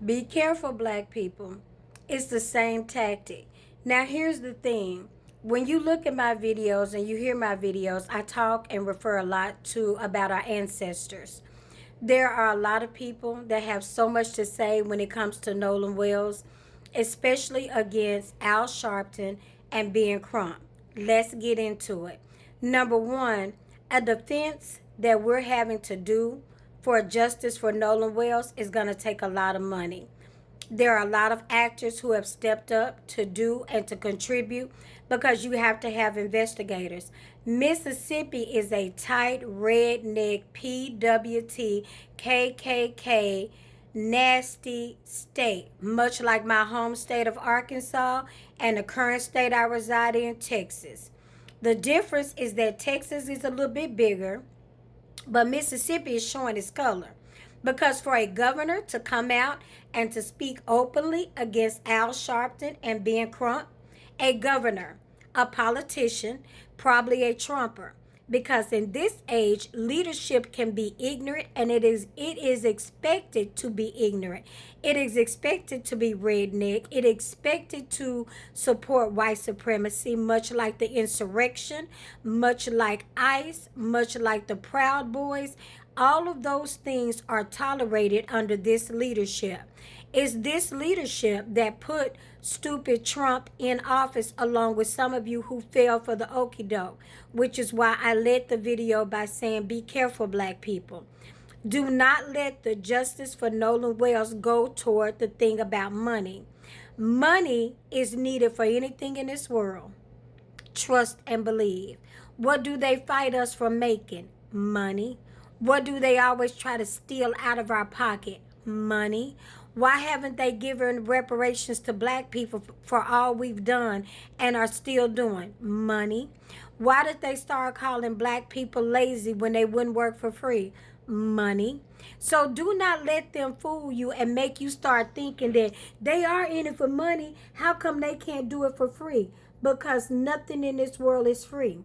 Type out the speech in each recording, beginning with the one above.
Be careful, black people. It's the same tactic. Now, here's the thing. When you look at my videos and you hear my videos, I talk and refer a lot to about our ancestors. There are a lot of people that have so much to say when it comes to Nolan Wells, especially against Al Sharpton and Ben Crump. Let's get into it. Number one, a defense that we're having to do for justice for Nolan Wells is going to take a lot of money. There are a lot of actors who have stepped up to do and to contribute because you have to have investigators. Mississippi is a tight redneck PWT KKK nasty state, much like my home state of Arkansas and the current state I reside in, Texas. The difference is that Texas is a little bit bigger, but Mississippi is showing its color. Because for a governor to come out and to speak openly against Al Sharpton and Ben Crump, a governor, a politician, probably a Trumper. Because in this age, leadership can be ignorant, and it is expected to be ignorant. It is expected to be redneck. It is expected to support white supremacy, much like the insurrection, much like ICE, much like the Proud Boys. All of those things are tolerated under this leadership. It's this leadership that put stupid Trump in office, along with some of you who fell for the okie doke, which is why I led the video by saying, be careful, black people. Do not let the justice for Nolan Wells go toward the thing about money. Money is needed for anything in this world. Trust and believe. What do they fight us for making? Money. What do they always try to steal out of our pocket? Money. Why haven't they given reparations to black people for all we've done and are still doing? Money. Why did they start calling black people lazy when they wouldn't work for free? Money. So do not let them fool you and make you start thinking that they are in it for money. How come they can't do it for free? Because nothing in this world is free.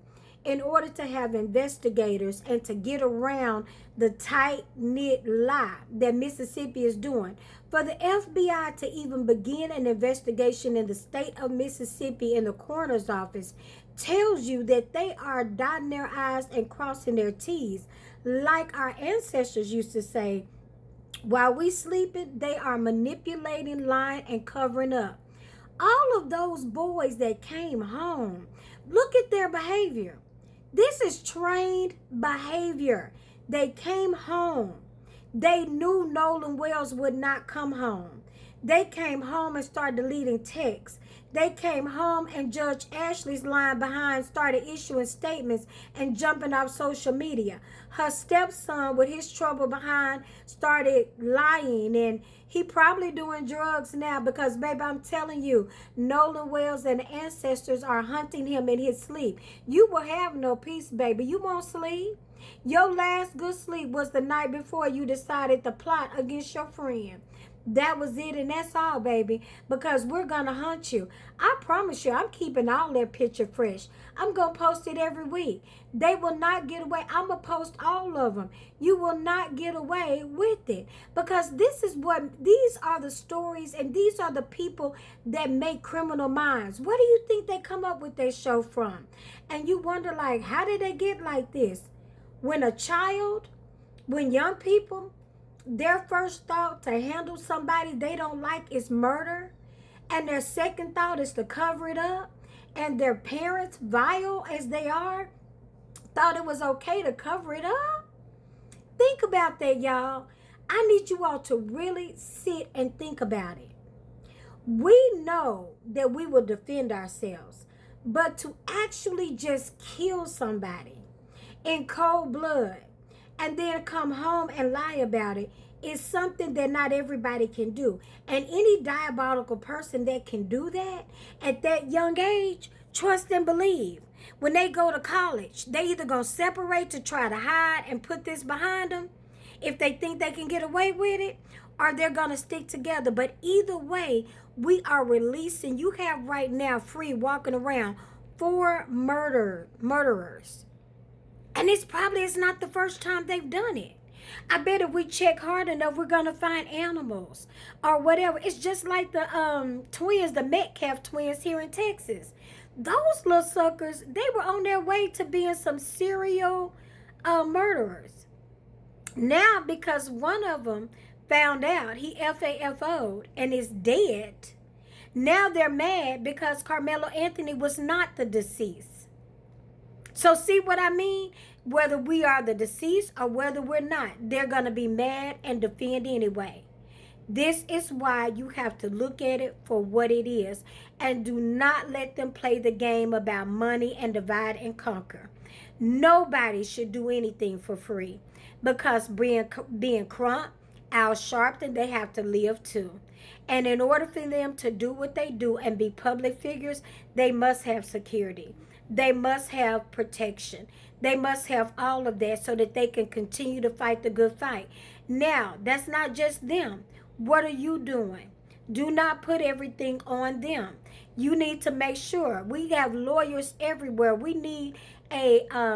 In order to have investigators and to get around the tight-knit lie that Mississippi is doing, for the FBI to even begin an investigation in the state of Mississippi in the coroner's office tells you that they are dotting their I's and crossing their T's. Like our ancestors used to say, while we sleeping, they are manipulating, lying, and covering up. All of those boys that came home, look at their behavior. This is trained behavior. They came home. They knew Nolan Wells would not come home. They came home and started deleting texts. They came home and Judge Ashley's lying behind started issuing statements and jumping off social media. Her stepson, with his trouble behind, started lying, and he probably doing drugs now because, baby, I'm telling you, Nolan Wells and the ancestors are hunting him in his sleep. You will have no peace, baby. You won't sleep. Your last good sleep was the night before you decided to plot against your friend. That was it, and that's all, baby, because we're going to hunt you. I promise you, I'm keeping all that picture fresh. I'm going to post it every week. They will not get away. I'm going to post all of them. You will not get away with it, because these are the stories, and these are the people that make Criminal Minds. Where do you think they come up with their show from? And you wonder, like, how did they get like this? When young people, their first thought to handle somebody they don't like is murder, and their second thought is to cover it up, and their parents, vile as they are, thought it was okay to cover it up. Think about that, y'all. I need you all to really sit and think about it. We know that we will defend ourselves, but to actually just kill somebody in cold blood and then come home and lie about it is something that not everybody can do. And any diabolical person that can do that at that young age, trust and believe, when they go to college, they either gonna separate to try to hide and put this behind them if they think they can get away with it, or they're gonna stick together. But either way, we are releasing, you have right now free walking around 4 murderers. And it's not the first time they've done it. I bet if we check hard enough, we're gonna find animals or whatever. It's just like the twins, the Metcalf twins here in Texas. Those little suckers, they were on their way to being some serial murderers. Now, because one of them found out he FAFO'd and is dead, now they're mad because Carmelo Anthony was not the deceased. So see what I mean? Whether we are the deceased or whether we're not, they're going to be mad and defend anyway. This is why you have to look at it for what it is, and do not let them play the game about money and divide and conquer. Nobody should do anything for free, because being Crump, Al Sharpton, they have to live too. And in order for them to do what they do and be public figures, they must have security. They must have protection. They must have all of that so that they can continue to fight the good fight. Now, that's not just them. What are you doing? Do not put everything on them. You need to make sure. We have lawyers everywhere. We need a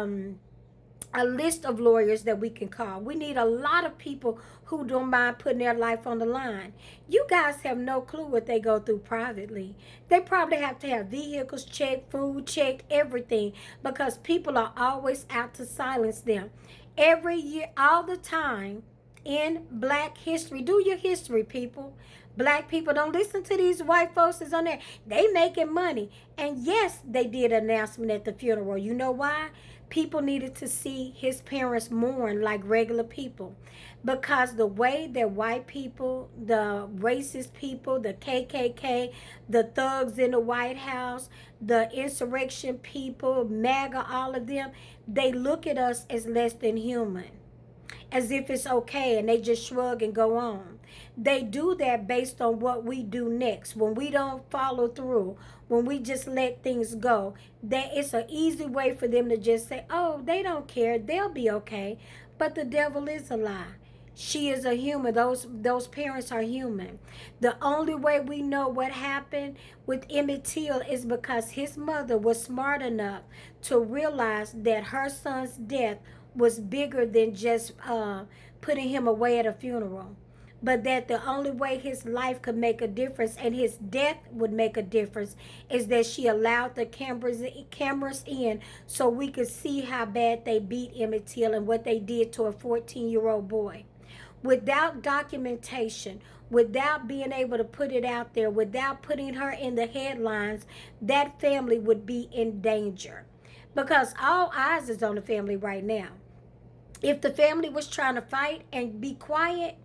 list of lawyers that we can call. We need a lot of people who don't mind putting their life on the line. You guys have no clue what they go through privately. They probably have to have vehicles checked, food checked, everything, because people are always out to silence them. Every year, all the time, in Black history. Do your history, people. Black people, don't listen to these white folks that's on there. They making money. And yes, they did an announcement at the funeral. You know why? People needed to see his parents mourn like regular people. Because the way that white people, the racist people, the KKK, the thugs in the White House, the insurrection people, MAGA, all of them, they look at us as less than human, as if it's okay, and they just shrug and go on. They do that based on what we do next. When we don't follow through, when we just let things go, that it's an easy way for them to just say, oh, they don't care, they'll be okay. But the devil is a lie. She is a human. Those parents are human. The only way we know what happened with Emmett Till is because his mother was smart enough to realize that her son's death was bigger than just putting him away at a funeral, but that the only way his life could make a difference and his death would make a difference is that she allowed the cameras in so we could see how bad they beat Emmett Till and what they did to a 14-year-old boy. Without documentation, without being able to put it out there, without putting her in the headlines, that family would be in danger, because all eyes is on the family right now. If the family was trying to fight and be quiet,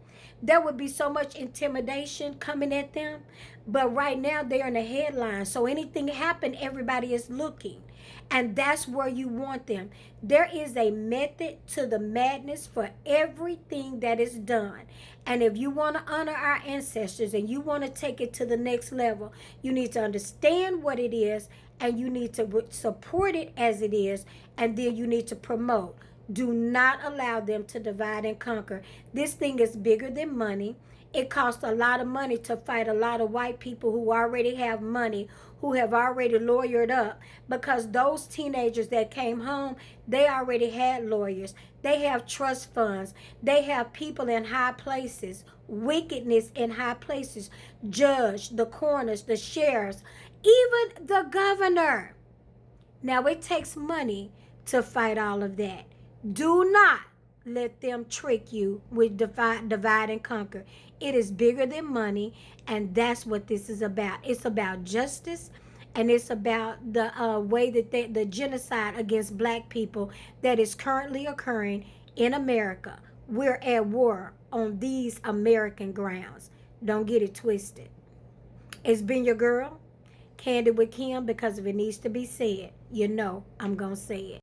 there would be so much intimidation coming at them. But right now, they're in the headlines. So anything happen, everybody is looking. And that's where you want them. There is a method to the madness for everything that is done. And if you want to honor our ancestors and you want to take it to the next level, you need to understand what it is, and you need to support it as it is, and then you need to promote. Do not allow them to divide and conquer. This thing is bigger than money. It costs a lot of money to fight a lot of white people who already have money, who have already lawyered up, because those teenagers that came home, they already had lawyers. They have trust funds. They have people in high places, wickedness in high places, judge, the coroners, the sheriffs, even the governor. Now, it takes money to fight all of that. Do not let them trick you with divide and conquer. It is bigger than money, and that's what this is about. It's about justice, and it's about the way that the genocide against Black people that is currently occurring in America. We're at war on these American grounds. Don't get it twisted. It's been your girl, Candid with Kim, because if it needs to be said, you know I'm going to say it.